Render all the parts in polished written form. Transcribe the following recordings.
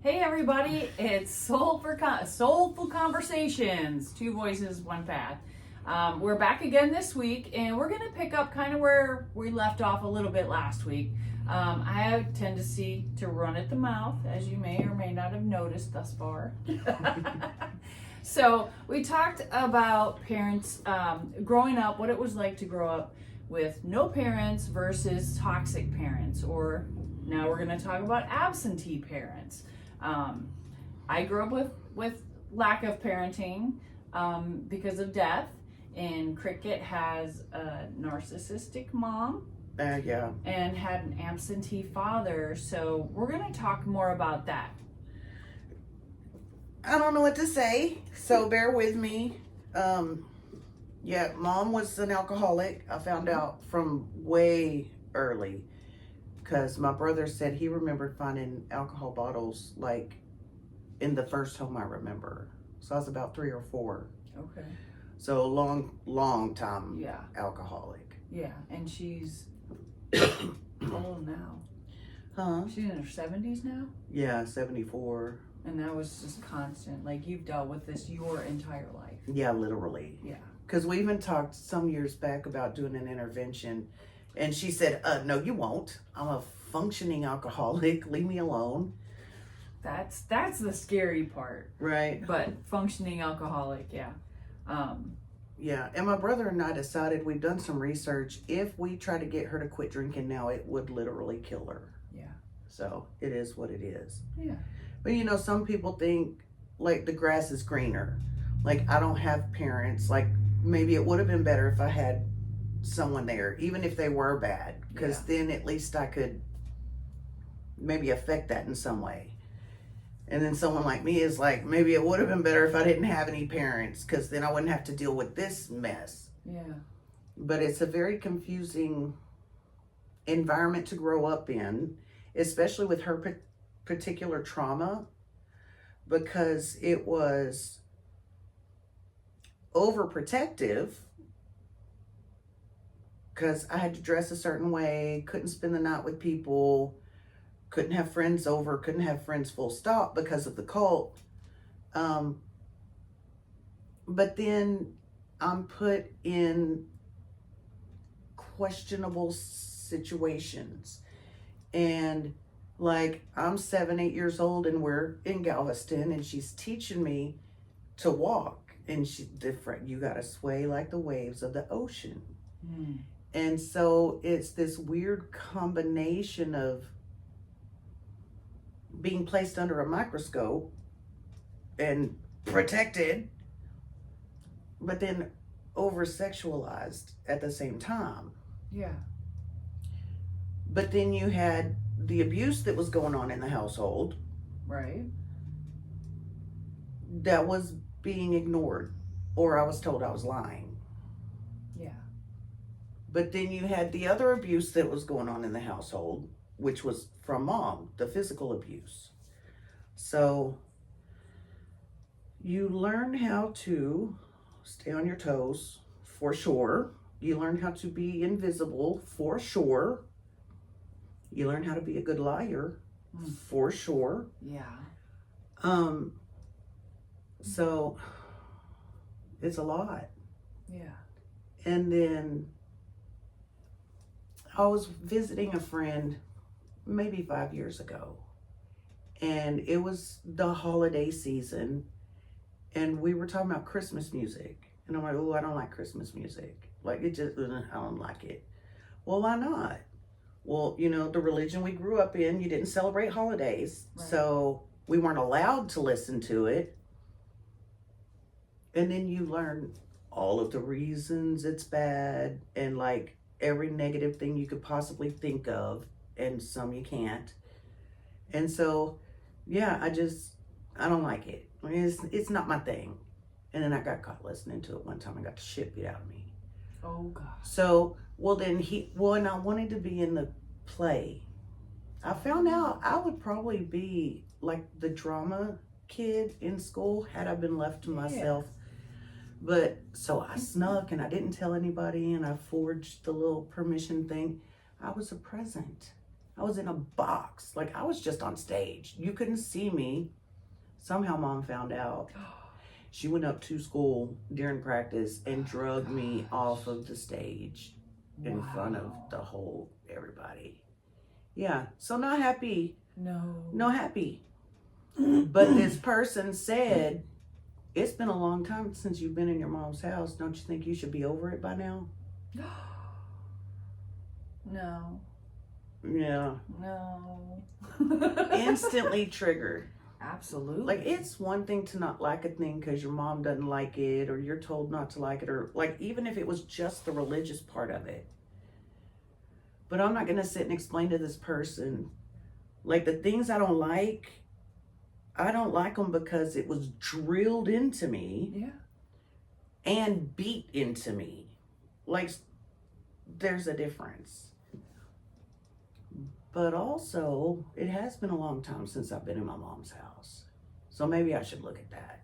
Hey everybody, it's Soulful Conversations, two voices, one path. We're back again this week, and we're going to pick up kind of where we left off a little bit last week. I have a tendency to run at the mouth, as you may or may not have noticed thus far. So we talked about parents growing up, what it was like to grow up with no parents versus toxic parents, or now we're going to talk about absentee parents. I grew up with lack of parenting because of death, and Cricket has a narcissistic mom Yeah. and had an absentee father, so we're going to talk more about that. I don't know what to say, so bear with me. Yeah, mom was an alcoholic. I found out from way early because my brother said he remembered finding alcohol bottles like in the first home I remember. So I was about 3 or 4. Okay. So long time Yeah. alcoholic. Yeah, and she's old now. Huh? She's in her 70s now? Yeah, 74. And that was just constant. Like, you've dealt with this your entire life. Yeah, literally. Yeah. Because we even talked some years back about doing an intervention. And she said, no, you won't. I'm a functioning alcoholic. Leave me alone. That's the scary part. Right. But functioning alcoholic, yeah. Yeah. And my brother and I decided, we've done some research. If we try to get her to quit drinking now, it would literally kill her. Yeah. So it is what it is. Yeah. But you know, some people think like the grass is greener. Like, I don't have parents. Like, maybe it would have been better if I had someone there, even if they were bad, because then at least I could maybe affect that in some way. And then someone like me is like, maybe it would have been better if I didn't have any parents, because then I wouldn't have to deal with this mess. Yeah. But it's a very confusing environment to grow up in, especially with her particular trauma, because it was overprotective, because I had to dress a certain way, couldn't spend the night with people, couldn't have friends over, couldn't have friends full stop because of the cult. But then I'm put in questionable situations. And like, I'm 7, 8 years old and we're in Galveston and she's teaching me to walk. And she's different. You gotta sway like the waves of the ocean. Mm. And so it's this weird combination of being placed under a microscope and protected, but then over-sexualized at the same time. Yeah. But then you had the abuse that was going on in the household. Right. That was being ignored, or I was told I was lying. Yeah. But then you had the other abuse that was going on in the household, which was from mom, the physical abuse. So you learn how to stay on your toes, for sure. You learn how to be invisible, for sure. You learn how to be a good liar, for sure. Yeah. So it's a lot. Yeah. And then I was visiting a friend maybe 5 years ago, and it was the holiday season, and we were talking about Christmas music, and I'm like, oh, I don't like Christmas music. Like, it just, I don't like it. Well, why not? Well, you know, the religion we grew up in, you didn't celebrate holidays, Right. So we weren't allowed to listen to it. And then you learn all of the reasons it's bad, and like every negative thing you could possibly think of, and some you can't. And so, yeah, I don't like it. I mean, it's not my thing. And then I got caught listening to it one time. I got the shit beat out of me. Oh gosh. So, and I wanted to be in the play. I found out I would probably be like the drama kid in school had I been left to myself. But so I snuck and I didn't tell anybody, and I forged the little permission thing. I was a present. I was in a box. Like I was just on stage. You couldn't see me. Somehow mom found out. She went up to school during practice and drugged me off of the stage in front of the whole everybody. Yeah, so not happy. No happy. But this person said, it's been a long time since you've been in your mom's house. Don't you think you should be over it by now? No. Yeah. No. Instantly triggered. Absolutely. Like, it's one thing to not like a thing because your mom doesn't like it or you're told not to like it, or like even if it was just the religious part of it. But I'm not going to sit and explain to this person, like, the things I don't like them because it was drilled into me. Yeah. And beat into me. Like, there's a difference. But also, it has been a long time since I've been in my mom's house. So maybe I should look at that.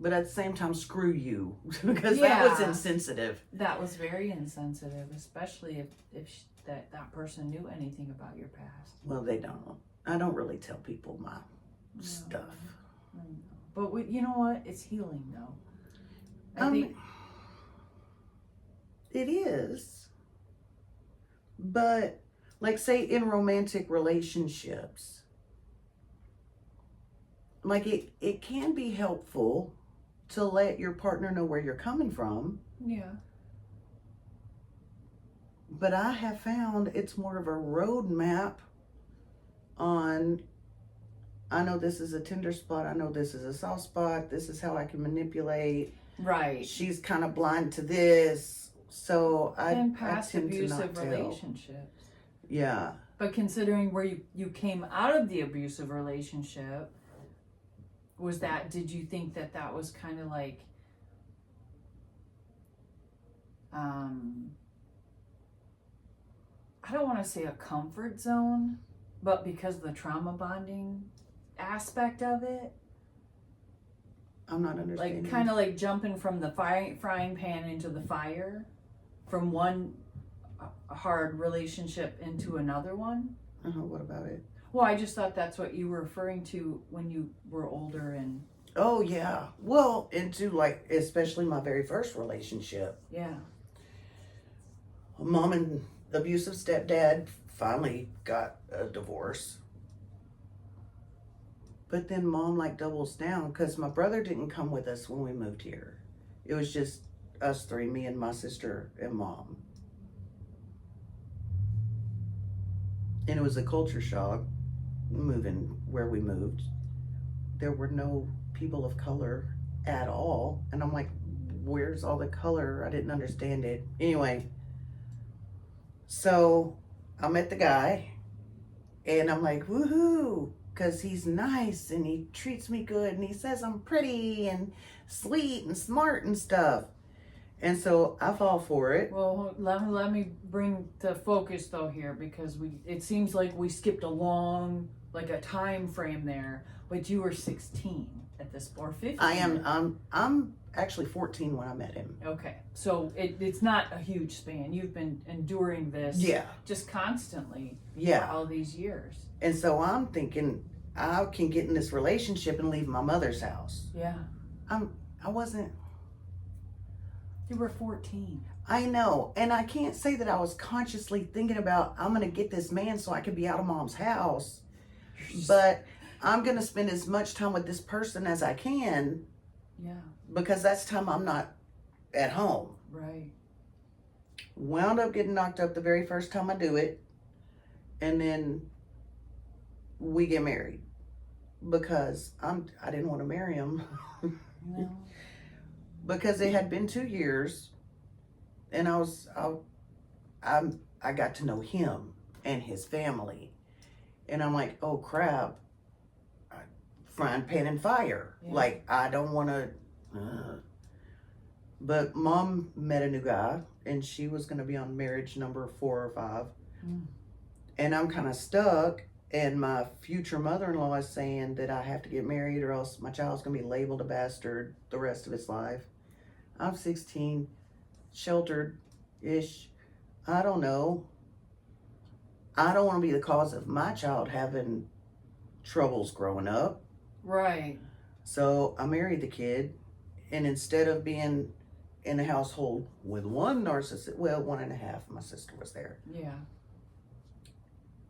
But at the same time, screw you. Because that was insensitive. That was very insensitive, especially if that person knew anything about your past. Well, they don't. I don't really tell people my stuff. But you know what? It's healing, though. I think it is. But, like, say in romantic relationships, like it can be helpful to let your partner know where you're coming from. Yeah. But I have found it's more of a roadmap on, I know this is a tender spot, I know this is a soft spot, this is how I can manipulate. Right. She's kind of blind to this. So and past I tend abusive to not tell. relationships. Yeah. But considering where you came out of the abusive relationship, did you think that was kind of like, I don't want to say a comfort zone, but because of the trauma bonding aspect of it? I'm not understanding. Like, kind of like jumping from the frying pan into the fire, from one hard relationship into another one. What about it? Well, I just thought that's what you were referring to when you were older and... Oh, yeah. Well, into, like, especially my very first relationship. Yeah. Mom and abusive stepdad finally got a divorce. But then mom, like, doubles down because my brother didn't come with us when we moved here. It was just us three, me and my sister and mom. And it was a culture shock moving where we moved. There were no people of color at all. And I'm like, where's all the color? I didn't understand it. Anyway, so I met the guy and I'm like, woohoo, because he's nice and he treats me good and he says I'm pretty and sweet and smart and stuff. And so I fall for it. Well, let me bring the focus though here, because it seems like we skipped a long, like a time frame there, but you were 16 at this, or 15. I'm actually 14 when I met him. Okay, so it's not a huge span. You've been enduring this just constantly for all these years. And so I'm thinking I can get in this relationship and leave my mother's house. Yeah. I wasn't. You were 14. I know. And I can't say that I was consciously thinking about, I'm going to get this man so I can be out of mom's house. But I'm going to spend as much time with this person as I can. Yeah. Because that's time I'm not at home. Right. Wound up getting knocked up the very first time I do it. And then we get married. Because I didn't want to marry him. No. Because it had been 2 years, and I got to know him and his family, and I'm like, oh crap, frying pan and fire. Yeah. Like, I don't want to. But mom met a new guy, and she was going to be on marriage number 4 or 5, and I'm kind of stuck. And my future mother-in-law is saying that I have to get married or else my child's going to be labeled a bastard the rest of its life. I'm 16, sheltered-ish. I don't know. I don't want to be the cause of my child having troubles growing up. Right. So I married the kid, and instead of being in a household with one narcissist, well, 1.5, my sister was there. Yeah.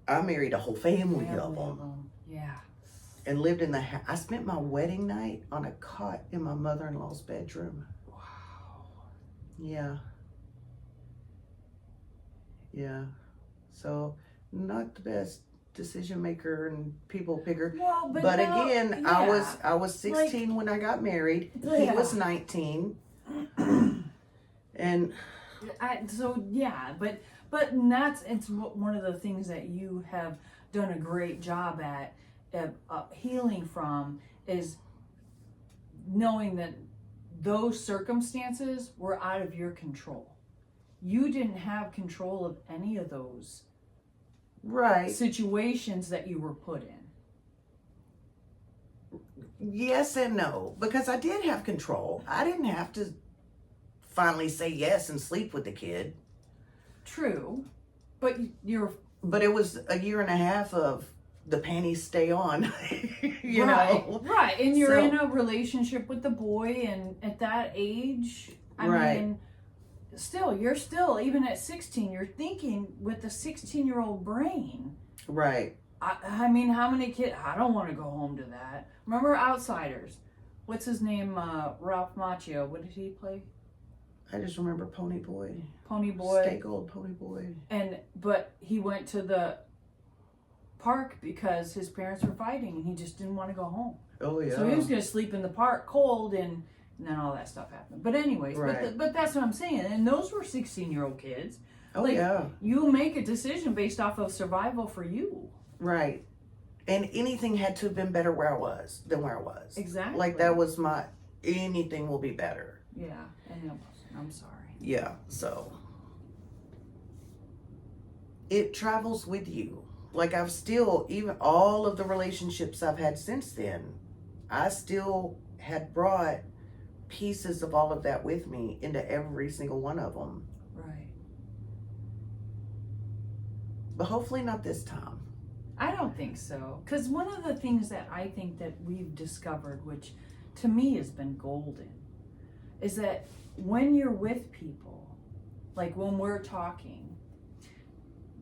I married a whole family of Family them. Yeah. And lived in the house. I spent my wedding night on a cot in my mother-in-law's bedroom. Wow. Yeah. Yeah. So, not the best decision maker and people picker. Well, But now, again, yeah. I was 16 when I got married. He Yeah. was 19. And but it's one of the things that you have done a great job at healing from, is knowing that those circumstances were out of your control. You didn't have control of any of those right. situations that you were put in. Yes and no, because I did have control. I didn't have to finally say yes and sleep with the kid. True, but But it was a year and a half of the panties stay on, you right, know? right, and you're So- in a relationship with the boy, and at that age, I Right. mean, you're still, even at 16, you're thinking with a 16-year-old brain. Right. I mean, how many kids? I don't want to go home to that. Remember Outsiders? What's his name? Ralph Macchio. What did he play? I just remember Pony Boy. Pony Boy. Stay Gold Pony Boy. But he went to the park because his parents were fighting, and he just didn't want to go home. Oh, yeah. So he was going to sleep in the park cold, and then all that stuff happened. But anyways, Right. but that's what I'm saying. And those were 16-year-old kids. Oh, like, yeah. You make a decision based off of survival for you. Right. And anything had to have been better where I was than where I was. Exactly. Like, that was anything will be better. Yeah, and it wasn't. I'm sorry. Yeah, so. It travels with you. Like, I've still, even all of the relationships I've had since then, I still had brought pieces of all of that with me into every single one of them. Right. But hopefully not this time. I don't think so. Because one of the things that I think that we've discovered, which to me has been golden, is that when you're with people, like when we're talking,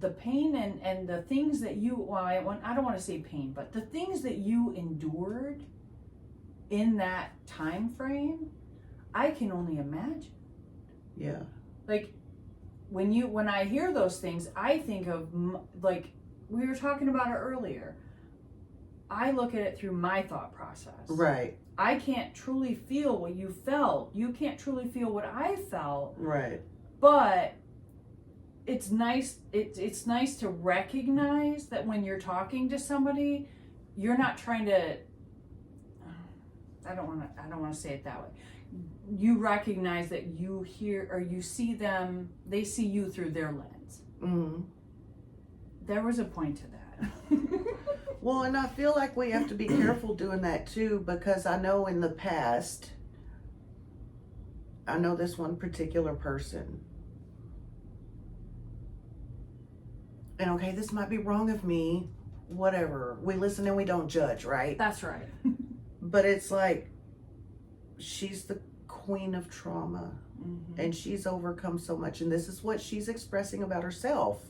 the pain and the things that I don't want to say pain, but the things that you endured in that time frame, I can only imagine. Yeah. Like when I hear those things, I think of, like we were talking about it earlier, I look at it through my thought process. Right. I can't truly feel what you felt. You can't truly feel what I felt. Right. But it's nice. It's nice to recognize that when you're talking to somebody, you're not trying to. I don't want to say it that way. You recognize that you hear or you see them. They see you through their lens. Mm-hmm. There was a point to that. Well, and I feel like we have to be careful doing that too, because I know in the past, I know this one particular person. And okay, this might be wrong of me, whatever. We listen and we don't judge, right? That's right. But it's like, she's the queen of trauma. Mm-hmm. And she's overcome so much. And this is what she's expressing about herself.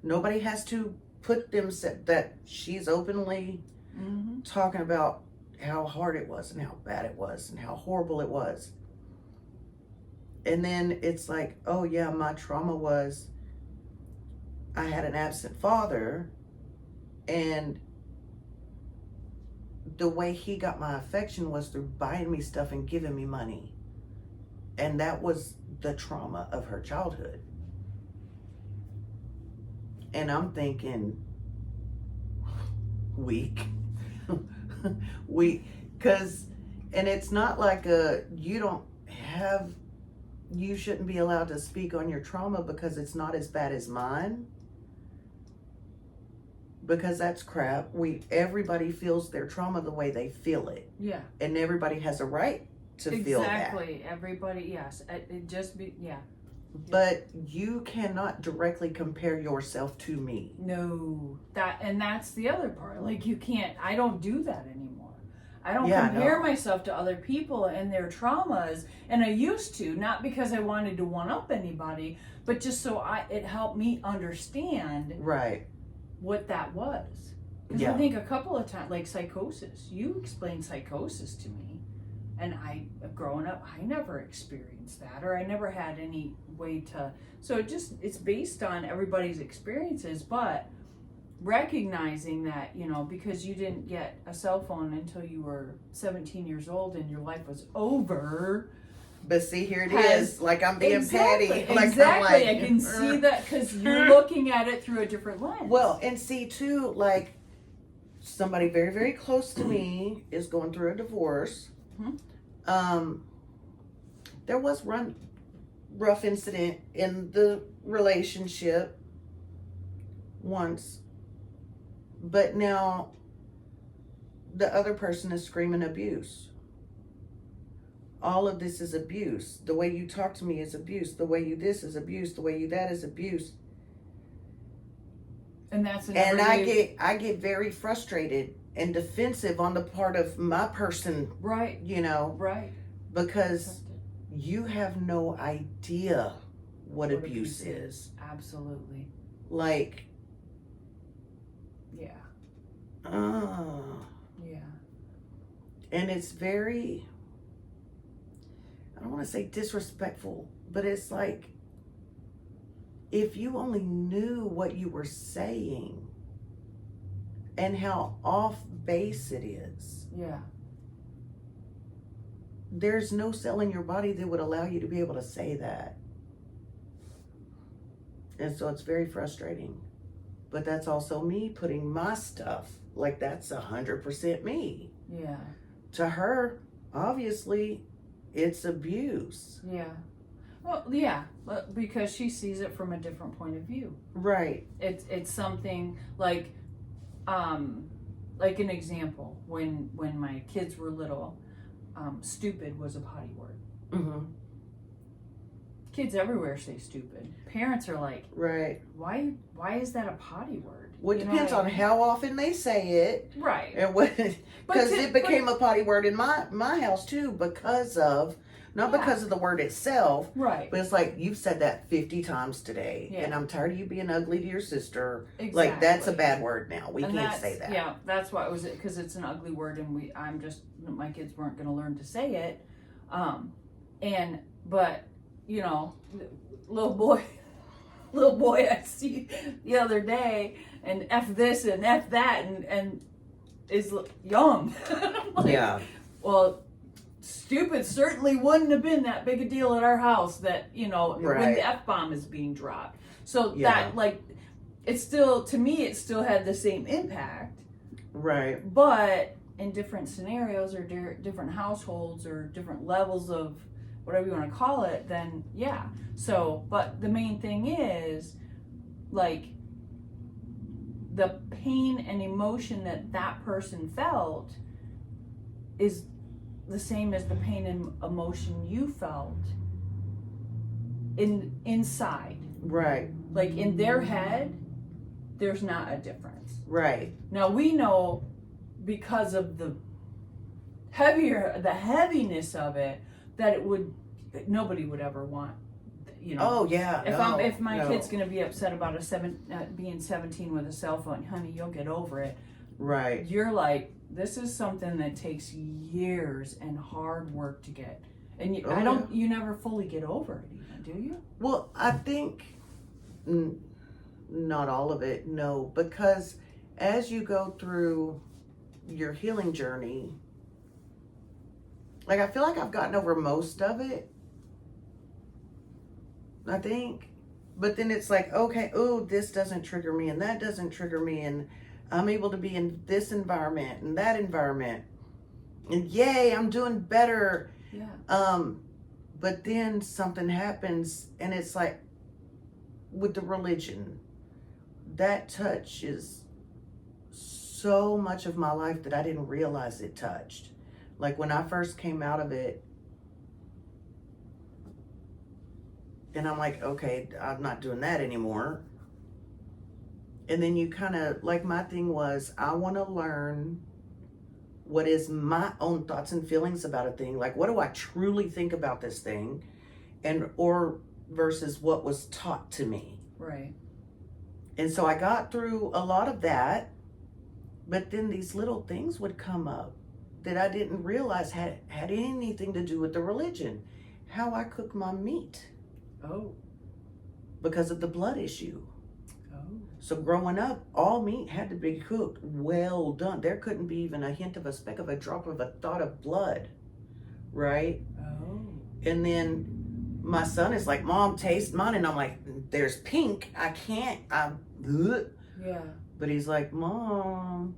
Nobody has to put them that she's openly Mm-hmm. talking about how hard it was and how bad it was and how horrible it was. And then it's like, oh yeah, my trauma was I had an absent father, and the way he got my affection was through buying me stuff and giving me money. And that was the trauma of her childhood. And I'm thinking, weak. Because, and it's not like you shouldn't be allowed to speak on your trauma because it's not as bad as mine. Because that's crap. Everybody feels their trauma the way they feel it. Yeah. And everybody has a right to feel that. Exactly. Everybody, yes. but you cannot directly compare yourself to me. No, that's the other part. Like you can't. I don't do that anymore. I don't Yeah, compare no. myself to other people and their traumas, and I used to, not because I wanted to one up anybody, but just so it helped me understand Right. what that was. Because Yeah. I think a couple of times, like psychosis, you explained psychosis to me, and growing up, I never experienced that, or I never had any way to. So it's based on everybody's experiences, but recognizing that, because you didn't get a cell phone until you were 17 years old and your life was over. But see, here it Has- is. Like I'm being Exactly, petty. Like exactly. I'm like, I can see that because you're looking at it through a different lens. Well, and see too, like somebody very, very close to me is going through a divorce. Mhm. There was one rough incident in the relationship once, but now the other person is screaming abuse. All of this is abuse. The way you talk to me is abuse. The way you this is abuse. The way you that is abuse. And that's And I get very frustrated and defensive on the part of my person, right, right, because you have no idea what abuse is. Absolutely. Like, Yeah. Yeah. And it's very, I don't want to say disrespectful, but it's like, if you only knew what you were saying and how off base it is, Yeah. there's no cell in your body that would allow you to be able to say that. And so it's very frustrating. But that's also me putting my stuff, like that's 100% me. Yeah. To her, obviously, it's abuse. Yeah. Well, yeah, because she sees it from a different point of view. Right. It's something like an example, when my kids were little, stupid was a potty word. Mm-hmm. Kids everywhere say stupid. Parents are like, Right. why is that a potty word? Well, it depends on how often they say it. Right. And what, because it became a potty word in my house too, because of, not because of the word itself, right. but it's like, you've said that 50 times today, Yeah. and I'm tired of you being ugly to your sister. Exactly. Like, that's a bad word now. We can't say that. Yeah, that's why it was, because it's an ugly word, and my kids weren't going to learn to say it. But little boy I see the other day, and F this and F that, and is young. Like, Yeah. Well, stupid certainly wouldn't have been that big a deal at our house, that when Right. the F-bomb is being dropped. So Yeah. that, it's still, to me, it still had the same impact, Right. but in different scenarios or different households or different levels of whatever you want to call it, then yeah. So, but the main thing is, like, the pain and emotion that person felt is the same as the pain and emotion you felt inside. Right. Like, in their head, there's not a difference. Right. Now we know, because of the heaviness of it, that nobody would ever want, Oh yeah. if my kid's gonna be upset about being 17 with a cell phone, honey, you'll get over it. Right. You're like, this is something that takes years and hard work to get, and you never fully get over it even, do you? Well, I think not all of it, no, because as you go through your healing journey, like I feel like I've gotten over most of it, I think, but then it's like, okay, oh, this doesn't trigger me and that doesn't trigger me, and I'm able to be in this environment and that environment, and yay, I'm doing better. Yeah. But then something happens, and it's like with the religion, that touches so much of my life that I didn't realize it touched. Like when I first came out of it, And I'm like, okay, I'm not doing that anymore. And then you kind of, like, my thing was, I want to learn what is my own thoughts and feelings about a thing. Like, what do I truly think about this thing? And, or versus what was taught to me. Right. And so I got through a lot of that, but then these little things would come up that I didn't realize had anything to do with the religion. How I cook my meat. Oh. Because of the blood issue. Oh. So growing up, all meat had to be cooked well done. There couldn't be even a hint of a speck of a drop of a thought of blood, right? Oh. And then my son is like, Mom, taste mine. And I'm like, there's pink. I can't. Ugh. Yeah. But he's like, Mom,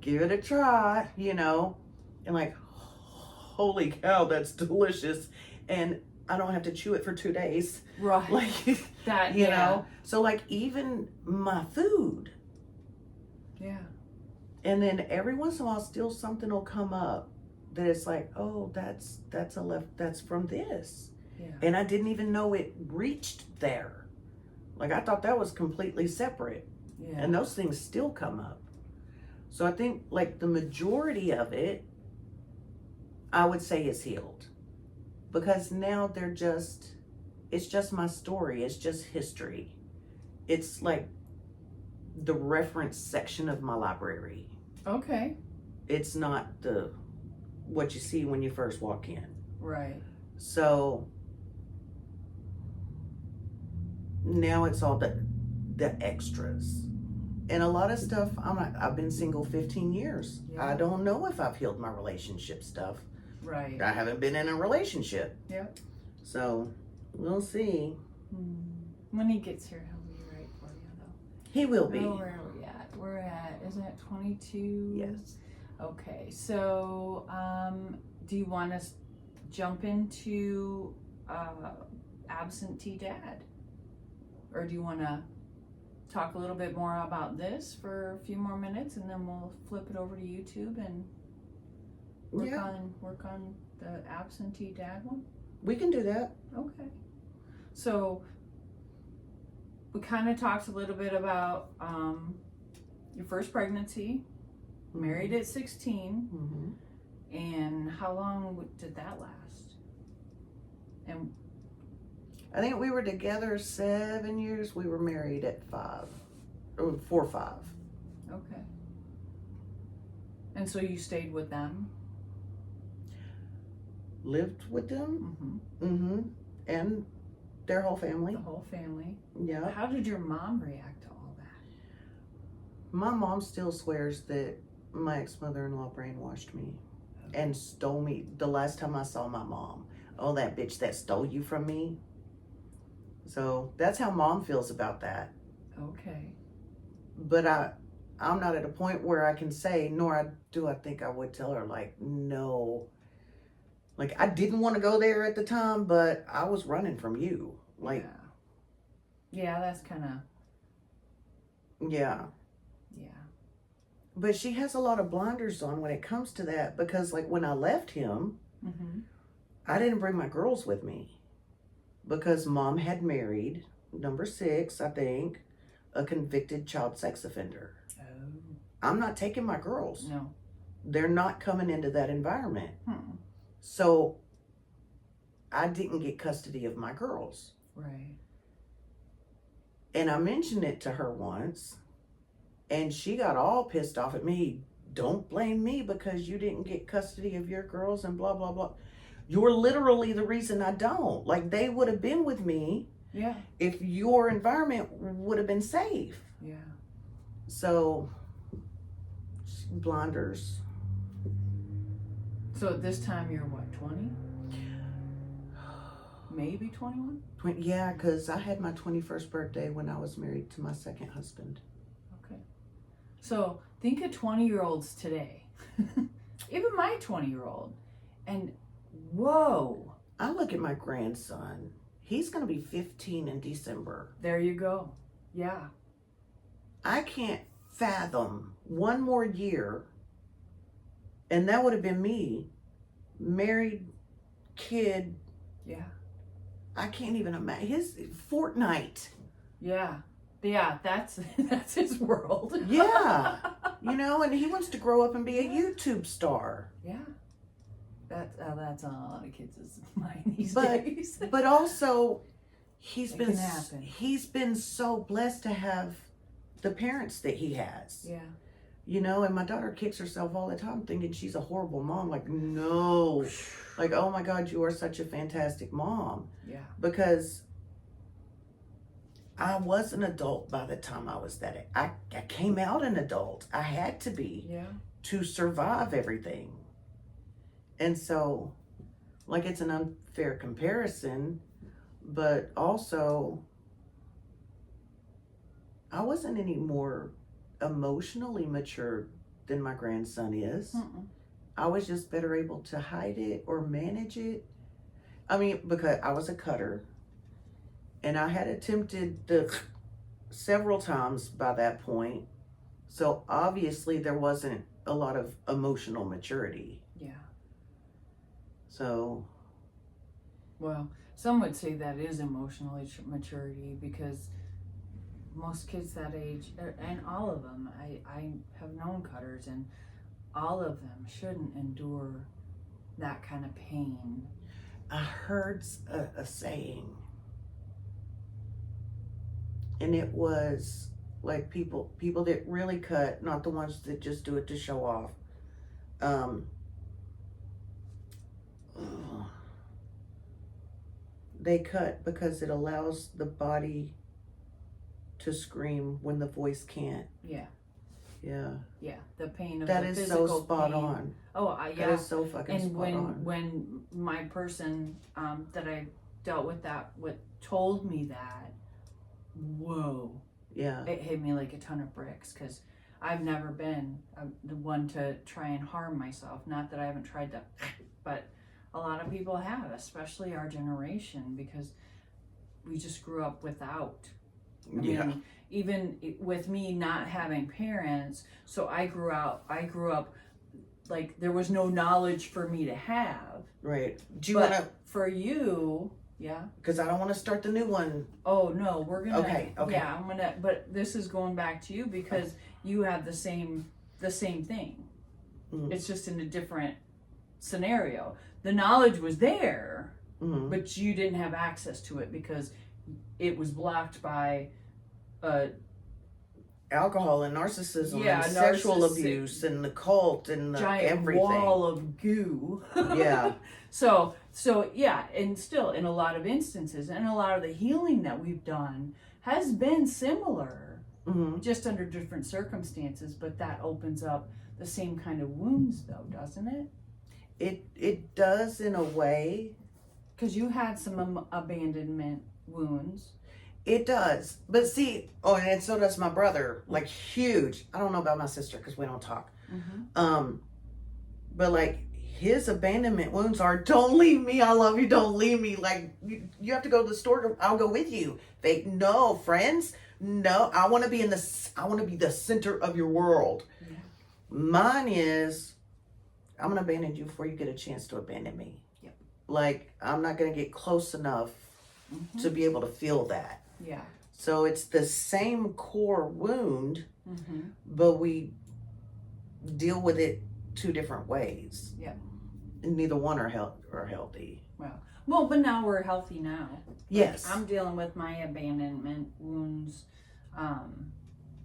give it a try, you know? And like, holy cow, that's delicious. And I don't have to chew it for 2 days. Right. Like, that, you know? So like even my food. Yeah. And then every once in a while still something will come up that it's like, oh, that's from this. Yeah. And I didn't even know it reached there. Like I thought that was completely separate. Yeah. And those things still come up. So I think like the majority of it, I would say is healed. Because now it's just my story. It's just history. It's like the reference section of my library. Okay. It's not what you see when you first walk in. Right. So now it's all the extras. And a lot of stuff, I've been single 15 years. Yeah. I don't know if I've healed my relationship stuff. Right. I haven't been in a relationship. Yep. So we'll see. When he gets here, he'll be right for you, though. He will be. Oh, where are we at? We're at, isn't it 22? Yes. Okay, so do you want to jump into absentee dad? Or do you want to talk a little bit more about this for a few more minutes and then we'll flip it over to YouTube and work on the absentee dad one? We can do that. Okay. So we kind of talked a little bit about your first pregnancy, married at 16, Mm-hmm. and how long did that last? And I think we were together 7 years. We were married at 4 or 5. okay. And so you stayed with them? Lived with them. Mm-hmm. Mm-hmm. And their whole family. The whole family? Yeah. How did your mom react to all that? My mom still swears that my ex-mother-in-law brainwashed me and stole me. The last time I saw my mom, oh, that bitch that stole you from me. So that's how mom feels about that. Okay. But I'm not at a point where I can say, nor do I think I would tell her, like, no. Like, I didn't want to go there at the time, but I was running from you. Like, yeah, that's kind of, yeah. yeah. But she has a lot of blinders on when it comes to that, because like when I left him, Mm-hmm. I didn't bring my girls with me because mom had married, number 6, I think, a convicted child sex offender. Oh. I'm not taking my girls. No. They're not coming into that environment. Hmm. So I didn't get custody of my girls. Right. And I mentioned it to her once, and she got all pissed off at me. Don't blame me because you didn't get custody of your girls and blah, blah, blah. You're literally the reason I don't. Like, they would have been with me Yeah. if your environment would have been safe. Yeah. So, blinders. So at this time you're what, 20? Maybe 21? Yeah, because I had my 21st birthday when I was married to my second husband. Okay. So think of 20-year-olds today. Even my 20-year-old. And whoa. I look at my grandson. He's going to be 15 in December. There you go. Yeah. I can't fathom one more year, and that would have been me, married, kid. Yeah. I can't even imagine his Fortnite. Yeah. Yeah, that's his world. Yeah. You know, and he wants to grow up and be a YouTube star. Yeah. That's on a lot of kids' mind these But- days. But also, he's It been can happen. he's been so blessed to have the parents that he has. Yeah. You know, and my daughter kicks herself all the time thinking she's a horrible mom. Like, no. Like, oh my God, you are such a fantastic mom. Yeah. Because I was an adult by the time I was that. I came out an adult. I had to be Yeah. to survive everything. And so, like, it's an unfair comparison, but also, I wasn't any more emotionally mature than my grandson is. Mm-mm. I was just better able to hide it or manage it. I mean, because I was a cutter, and I had attempted several times by that point. So obviously there wasn't a lot of emotional maturity. Yeah. So, Well, some would say that is emotional maturity because most kids that age, and all of them, I have known cutters, and all of them shouldn't endure that kind of pain. I heard a saying, and it was like people that really cut, not the ones that just do it to show off. They cut because it allows the body to scream when the voice can't. Yeah. Yeah, Yeah. The pain of that the is physical so spot pain. on. Oh, That yeah. is so fucking And spot on. when my person that I dealt with told me that, whoa, Yeah, it hit me like a ton of bricks because I've never been the one to try and harm myself. Not that I haven't tried to, but a lot of people have, especially our generation, because we just grew up without. I mean, even with me not having parents, so I grew up like there was no knowledge for me to have. right. Do you But want to? for you, yeah. Because I don't want to start the new one. Oh no, we're gonna. Okay. Yeah, I'm gonna. But this is going back to you because you have the same thing. Mhm. It's just in a different scenario. The knowledge was there, Mhm. but you didn't have access to it because it was blocked by Alcohol and narcissism Yeah, and sexual narcissistic- abuse and the cult and the giant everything. wall of goo. Yeah. So yeah, and still in a lot of instances, and a lot of the healing that we've done has been similar, Mhm. just under different circumstances. But that opens up the same kind of wounds, though, doesn't it? It does in a way. Because you had some abandonment wounds. It does. But see, and so does my brother. Like huge. I don't know about my sister because we don't talk. Mm-hmm. But like his abandonment wounds are, don't leave me, I love you, don't leave me. Like you have to go to the store, I'll go with you. No, friends, no, I want to be the center of your world. Yeah. Mine is, I'm gonna abandon you before you get a chance to abandon me. Yep. Like I'm not gonna get close enough Mm-hmm. to be able to feel that. Yeah. So it's the same core wound, Mm-hmm. but we deal with it two different ways. Yeah. And neither one are healthy. Well, but now we're healthy now. Yes. I'm dealing with my abandonment wounds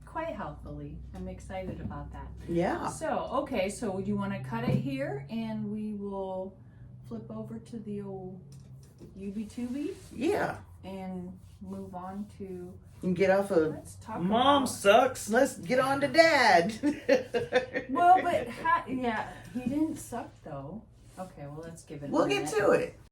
quite healthily. I'm excited about that. Yeah. So, okay, so you want to cut it here and we will flip over to the old UB2B Yeah. and move on to, And get off of let's talk Mom about, sucks. Let's get on to Dad. well, but yeah, he didn't suck though. Okay, well, let's give it a We'll minute. get to it.